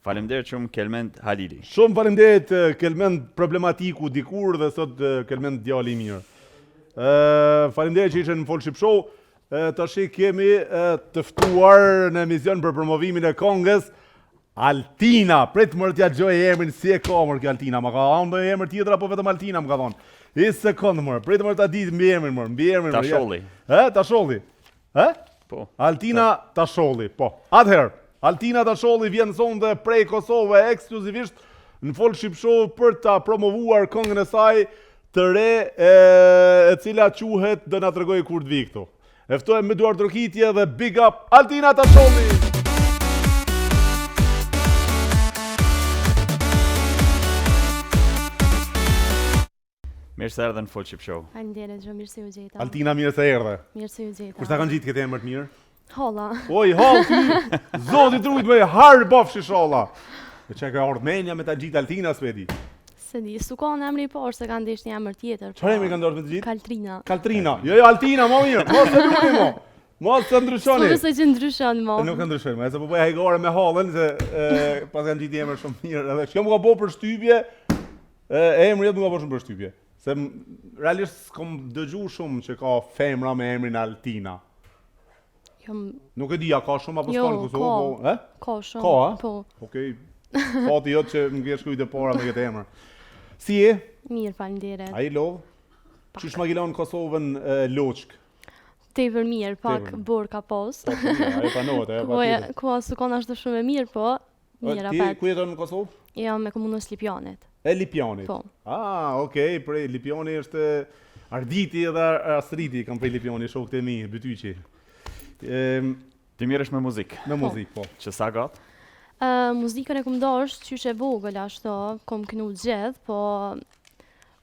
Faleminderit shumë Kelmend Halili. Shumë faleminderit Kelmend problematiku dikur dhe sot Kelmend djali I mirë. Faleminderit që ishe në Folk Ship Show. Tash kemi të ftuar në emision për promovimin e këngës Altina. Prit më t'ja gjoj emrin si e ka mër kjo Altina. Ma ka dhënë emër tjetër apo vetëm Altina më ka thonë. I sekond më. Prit më ta ditë mbi emrin më. Mbi emrin. Tasholli. Tasholli. Po. Altina Tasholli, po. Atëherë, Altina Tasholli vjen sonde prej Kosovë ekskluzivisht në Folk Ship Show për ta promovuar këngën e saj të re e cila quhet do na tregoj kur të vi këtu. E ftojmë me duar trokitje dhe big up Altina Tasholli. Mirë se erdhe në Folk Ship Show. Faleminderit, mirë se u gjeta. Altina, mirë se erdhe. Mirë se u gjeta. Kur ta kanë gjitë këtë emër të mirë? Holla. Oj, hall ty. Zoti trujt me har bofshi sholla. E çka ka Armenia me ta gjitë Altina s'pedi. Se di, s'u ka në emri I parë se kanë ndesh një emër tjetër. Çfarë emri kanë dorë me të gjitë? Kaltrina. Kaltrina. Jo, Altina, më mirë. Mos e luni mo. Mos e ndryshoni. S'u se që ndryshon mo. Nuk e ndryshoj, më se po bëj hajgore me hallën se pas kanë gjitë emër shumë mirë. Edhe kjo më ka bëu për shtypje. Emri më ka bëu shumë për shtypje. Se realisht s'kom dëgju shumë që ka femra me emrin Altina. Nuk e di, a ka shumë apo s'ka në Kosovë? Ka shumë. Ka, a? Po. Okej. Fati jot që më ke shkruajtë para me këtë emër. Si je? Mirë, faleminderit. Ai lodh? Qysh ma gjelon Kosovën Loçk? Tepër mirë, pak bor ka pos. Ajo panohet, ajo patjetër. Ku s'u kanë ashtu shumë e mirë, po mirë apo. Ti ku jeton në Kosovë? Jo, me komunën Lipjanit. E Lipjanit. Po. Okej, prej Lipjani është Arditi edhe Astriti, kam prej Lipjani, shokët e mi, Bytyqi. Ti mirësh me muzikë? Me muzikë, po. Që sa gat? Muzikën e kom dash qysh e vogël ashtu, kom knu gjithë, po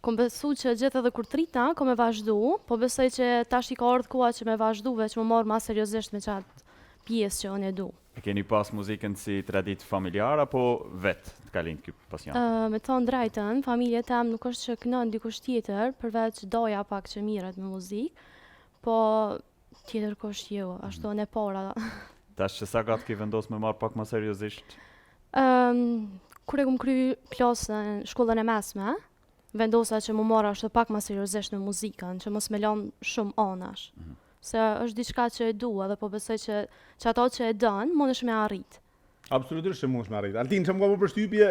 kom besu që gjithë edhe kur trita, kom e vazhdu, po besoj që tash I ka ardhur koha që me vazhdu veç më marr më seriozisht me qatë pjesë që unë e du. E keni pas muzikën si tradit familjar apo vetë të kalin ky pasion? Me thonë drejtën, familja tem nuk është që kënon dikush tjetër, përveç doja pak që mirët me muzikë, po tjetër kush jo, ashtu në para. Tash që sa gat ke vendos me marr pak më seriozisht? Kur e kom kry klasën, shkollën e mesme, vendosa që më marr ashtu pak më seriozisht në muzikën, që mos me lan shumë anash. Se është diçka që e dua dhe po besoj që ato që e dën, mundesh me arrit. Absolutisht që mundesh me arrit. Altin që më ka bërë përshtypje,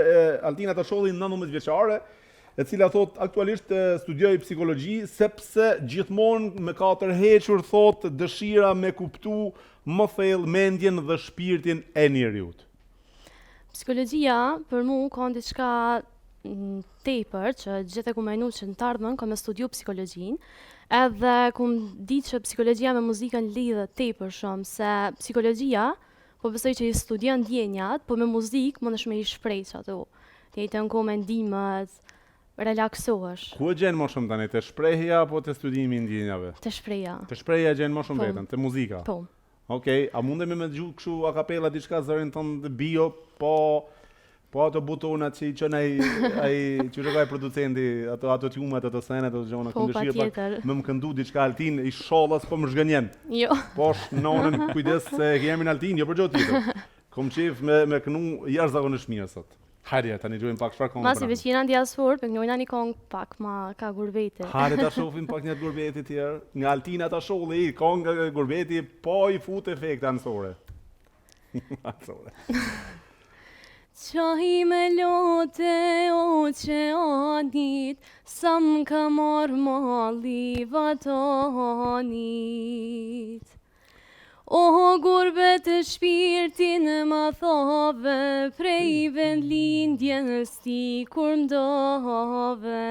Altina Tasholli 19 vjeçare, e cila thot aktualisht studioj psikologji sepse gjithmonë me ka tërhequr thot dëshira me kuptu më thellë mendjen dhe shpirtin e njeriut. Psikologjia për mua ka diçka tepër që gjithë e ku menu që në të ardhmen kam studiu psikologjinë. Edhe kum di që psikologjia me muzikën lidhet tepër shumë, se psikologjia po besoj që I studion ndjenjat, po me muzikë mundesh me I shpreh ato. Ti të nko mendimet, relaksohesh. Ku e gjen më shumë tani, te shprehja apo te studimi I ndjenjave? Te shprehja. Te shprehja gjen më shumë veten, te muzika. Po. Okej, a mundemi me dëgju kështu a kapela diçka zërin tonë bio, po ato butonat që I qënë ai që shkoj producenti, ato tjumet, ato senet, ato gjona, po, këndëshirë pak më këndu diçka Altin, I shollas po më zhgënjen. Jo. Po nonën kujdes se kemi në Altin, jo për gjë tjetër. Kom qef me kënu jashtëzakonisht mirë sot. Hajde, tani gjojmë pak çfarë këngë. Masi veç jena në diasporë, për kënojna një këngë pak ma ka gurbeti. Hajde ta shohim pak një gurbeti tjerë. Nga Altina Tasholli, këngë gurbeti, po I fut efekt anësore. Anësore. Qaj me lote oqeanit, sa m'ka marrë malli vatanit. O gurbet e shpirtin ma thove, prej vendlindjes ti kur mdove.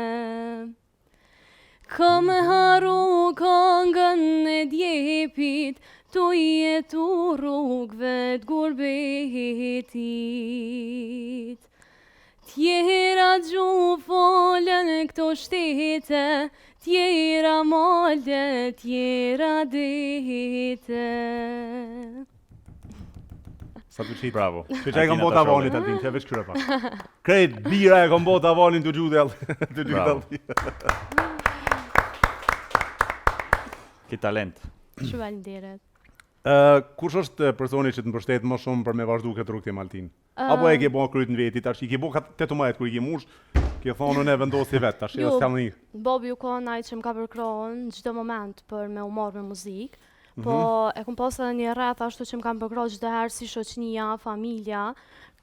Kam haru këngën e djepit, tu jetu rrugve t'gurbetit. Tjera gju folën këto shtete, tjera malde, tjera dete. Sa të qitë. Bravo. Që që e kam bota avonit Altin, që e veç kryre pa. Krejt, bira e kam bota avonin të gjudhe Altin. Ki talent. Shumë faleminderit. Kush është personi që të mbështet më shumë për me vazhdu këtë rrugë tim Altin? Apo e ke bo kryt në veti, tash i ke bo 18 kur i ke mush, ke thonë unë e vendosi vetë, tash Jo. edhe s'kam një. Bobi u konë ai që më ka përkrahur në çdo moment për me u marrë me muzikë. Po e kom pas edhe një rreth ashtu që më kanë përkrahur çdo herë si shoqënia, familja,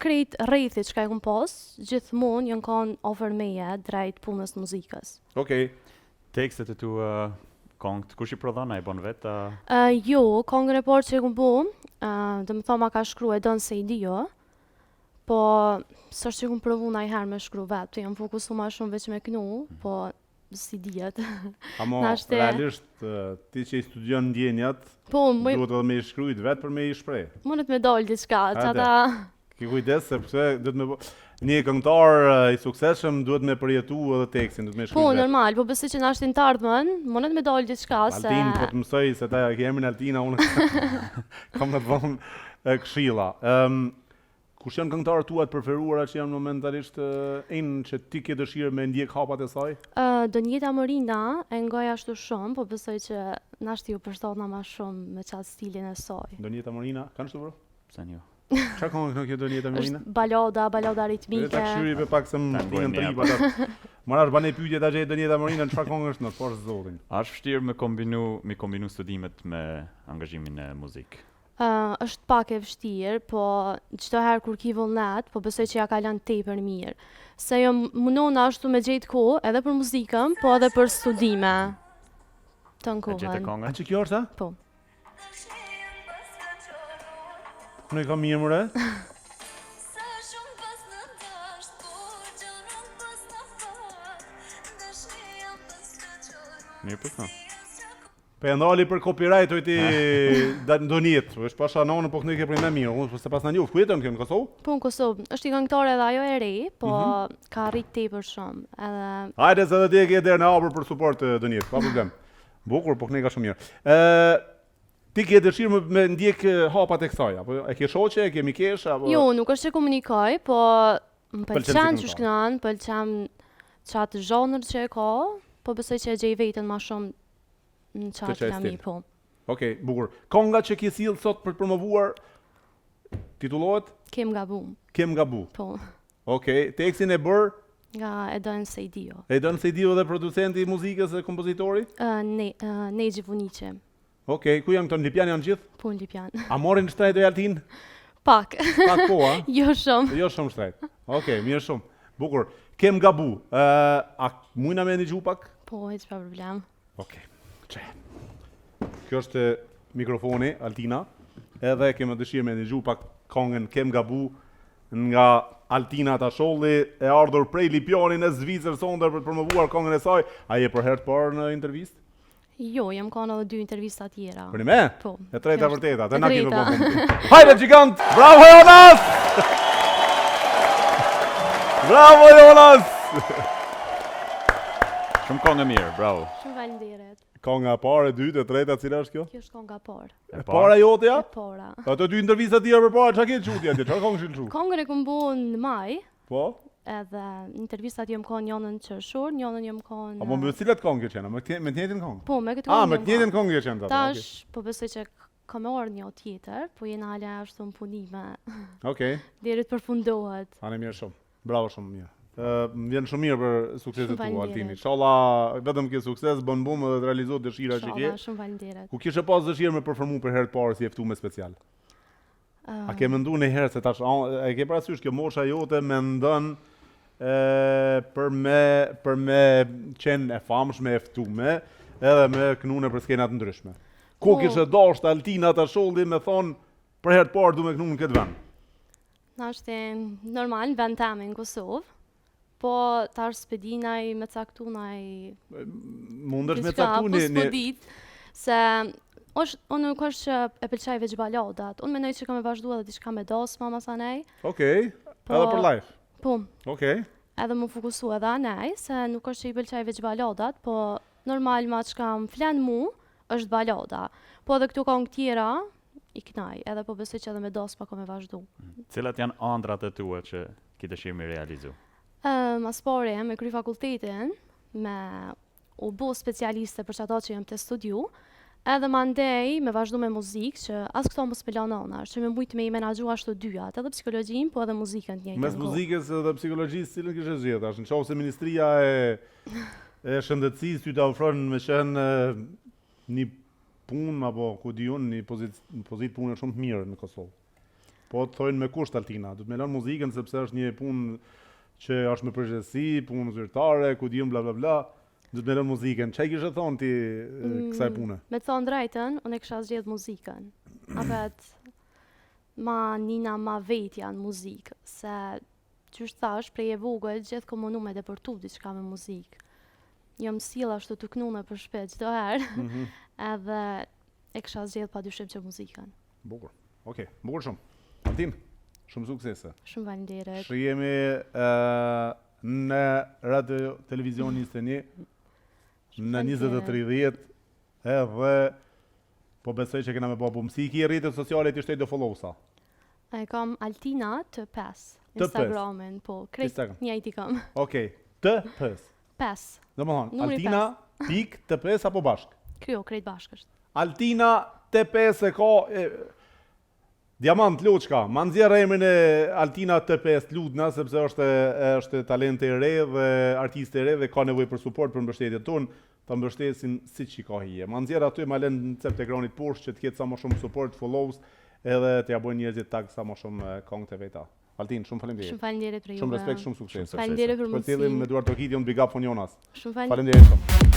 krejt rrethi që e kom pas, gjithmonë janë kanë ofër meje drejt punës muzikës. Okej. Tekstet e tua këngët, kush i prodhon, ai bën vetë? Jo, këngën e parë që e kom bo, dhe më thoma ka shkru e Don Seidio, po s'është që kom provu ndonjëherë me shkru vetë, jam fokusu ma shumë veç me kënu, po si dijet. Amo, Nashte- realisht, ti që i studion ndjenjat, Po, duhet edhe me i shkrujt vetë për me i shprej. mundet me dollë diçka, që Hajde. ata... Ki kujdes, sepse duhet me... Një këngëtar i suksesshëm duhet me përjetu edhe tekstin, duhet me Po, shkruaj vetë. normal, po besoj që na ashtin të ardhmen, mundet me dollë diçka, se... Altin, po të mësoj se ta ke emrin Altina, unë kam të vonë këshilla. Kush janë këngëtarët tuaj të preferuara që janë momentalisht që ti ke dëshirë me ndjek hapat e saj? Donjeta Morina e ngoj ashtu shumë, po besoj që na ashti ju përshtatna ma shumë me qatë stilin e saj. Donjeta Morina, kanë shtu bro? Pse jo? Çfarë këngë kjo Donjeta Morina? Është balada ritmike. Ta këshyri pe pak se më Ta vinën bëjmë tripa ta. Marash bane pyetje ta gjej Donjeta Morina çfarë këngë është në por zotin. A është vështirë me kombinu studimet me angazhimin e muzikë? Është pak e vështirë, po çdo herë kur ki vullnet, po besoj që ja ka lënë tepër mirë. Se jo munona ashtu me gjetë kohë edhe për muzikën, po edhe për studime. Të E gjetë nkohen. A këngën? që kjo është a? Po. Unë e kam mirë mëre. Mirë për këna. Pe e ndali për copyright ojti ndonjet. Është pasha nonë po kënë i ke prej me mirë. Unë se pas në njoft. Ku jetën kjo në Kosovë? Po në Kosovë, është i këngëtare edhe ajo e re, po ka rrit tepër shumë. Edhe Hajde se edhe ti e ke derë në hapur për suport ndonjet. Pa problem. Bukur, po kënë ka shumë mirë. Ti ke dëshirë me ndjek hapat e kësaj, apo e ke shoqe, e ke mikesh, apo... jo, nuk është që komunikoj, po më Pëlqen si pëlqen që këngëtar. shkënan, pëlqen qatë zhonër që e ka, po besoj që e gjej vetën ma shumë në qaj qatë lami, stil. po. Okej, bukur. Konga që ke sill sot për të promovuar titullohet Kem gabum, Kem gabu. po, Okej, tekstin e bër nga Edon Seidio. e don se dio dhe producenti i muzikës dhe kompozitori. Neji Vuniqe, Okej, ku janë këto në Lipjan janë gjithë? po në Lipjan. A morin shtrejt e Altin? Pak, Pak po, a? jo shumë. Jo shumë shtrejt. Okej, mirë shumë. Bukur. Kem gabu. A mujna me një gju pak? Po, heç pa problem. Okej. Çe. Kjo është mikrofoni Altina. Edhe kemë dëshirë me një gju pak këngën Kem gabu nga Altina Tasholli, e ardhur prej Lipjanin e Zvicër sonde për të promovuar këngën e saj. A je për herë të parë në intervistë? Jo, jam kanë edhe 2 intervista tjera. Për një me? Po. E treta kjo është- vërteta, të e na kemi treta. bërë. Hajde gjigant! Bravo Jonas! Bravo Jonas! Shumë këngë mirë, bravo. Shumë faleminderit. Kënga e parë, e dytë, e treta, cila është kjo? Kjo është kënga parë. E para jote ja? E para. Ato 2 intervista tjera përpara, çka ke çuti atje? Çfarë këngë shilçu? Këngën e kom bo në maj, Po? edhe intervistat jam kanë njënën qershor, njënën jam kanë... Apo me cilat këngë ke qenë? Me të njëjtin këngë? Po, me këtë Ah, këngë me jam të njëjtin kanë. këngë ke qenë ato. Tash, po besoj që kam orë një tjetër, po jena hala ashtu në punime, Okej. deri të përfundohet. Ani mirë shumë. Bravo shumë mirë. Më vjen shumë mirë për sukseset Shumë tua faleminderit. Altini. Inshallah vetëm ke sukses, bën bum dhe të realizohet dëshira që ke. Inshallah, shumë faleminderit. Ku kishe pas dëshirë me performu për herë të parë si e ftuar special? A ke menduar një herë se tash e ke parasysh kjo mosha jote mendon për me qenë e famshme, e ftume, edhe me knune për skenat ndryshme. Ku Po. kishe dashur Altina Tasholli me thonë për herë të parë du me knu në këtë vend? Na është normal në vend teme në Kosovë, po tash spedinaj me caktunaj Mundesh me diçka, caktu po një s'po dit, se unë nuk është që e pëlqaj veç baladat, unë mendoj që kam e vazhdu edhe diçka me dasma masanej, Okej, Po- edhe për live. po Okej. edhe më fokusu edhe anej, se nuk është që i pëlqaj veç baladat, po normal ma që kam flen mu, është balada, po edhe këtu këngë tjera, i knaj, edhe po besoj që edhe me dasma kam e vazhdu. Cilat janë ëndrat e tua që ki dëshirë me realizu? Mas pare, me kry fakultetin, me u bo specialiste për që ato që jem të studiu, Edhe mandej me vazhdu me muzikë, që as këto mos planona, që me mbujt me i menaxhu ashtu dyjat, edhe psikologjin, po edhe muzikën të njëjtën Mes kohë. muzikës dhe psikologjisë, cilën kishe zgjedhur? Tash, nëse Ministria e Shëndetësisë ty ta ofron me qenë një punë apo ku di unë, një pozitë pune shumë të mirë në Kosovë. Po të thojnë me kusht Altina, do të më lën muzikën sepse është një punë që është me përgjegjësi, punë zyrtare, ku di unë bla bla bla. Do të më lën muzikën. Çfarë kishe thonë ti kësaj pune? Me të thonë drejtën, unë e kisha zgjedh muzikën. Apet ma nina ma vetja në muzikë, se qysh thash, prej e vogël gjithë komunu me depërtu diçka me muzikë. Jam sjell ashtu të knune për shpejt çdo herë, edhe e kisha zgjedh padyshim që muzikën. Bukur. Okej, bukur shumë. Altin, shumë suksese. Shumë faleminderit. Jemi në radio televizion 21 në 20:30 edhe po besoj që kena me bëbu mësi i rrjetet sociale të shtej do follow-sa. E kam Altina të 5, Të Instagramin, po, krejt Instagram. njëjti kam. Okej, TPS. 5, Do më thonë, Numri Altina pik TPS apo bashk? kryo, krejt bashkë është. Altina TPS e ka Diamant Loçka, ma nxjerr emrin e Altina TPS Ludna sepse është talent e re dhe artiste e re dhe ka nevojë për suport për mbështetjen tonë, ta mbështesin siç i ka hije. Ma nxjerr aty ma lën në cep të ekranit poshtë që të ketë sa më shumë support, follows edhe t'ja bëjnë njerëzit tag sa më shumë këngë të veta. Altin, shumë faleminderit. Shumë faleminderit për juve. Shumë respekt, shumë sukses. Faleminderit për Për cilin mundësinë. me Duart Tokit, unë Big Up von Jonas. Shumë Faleminderit shumë.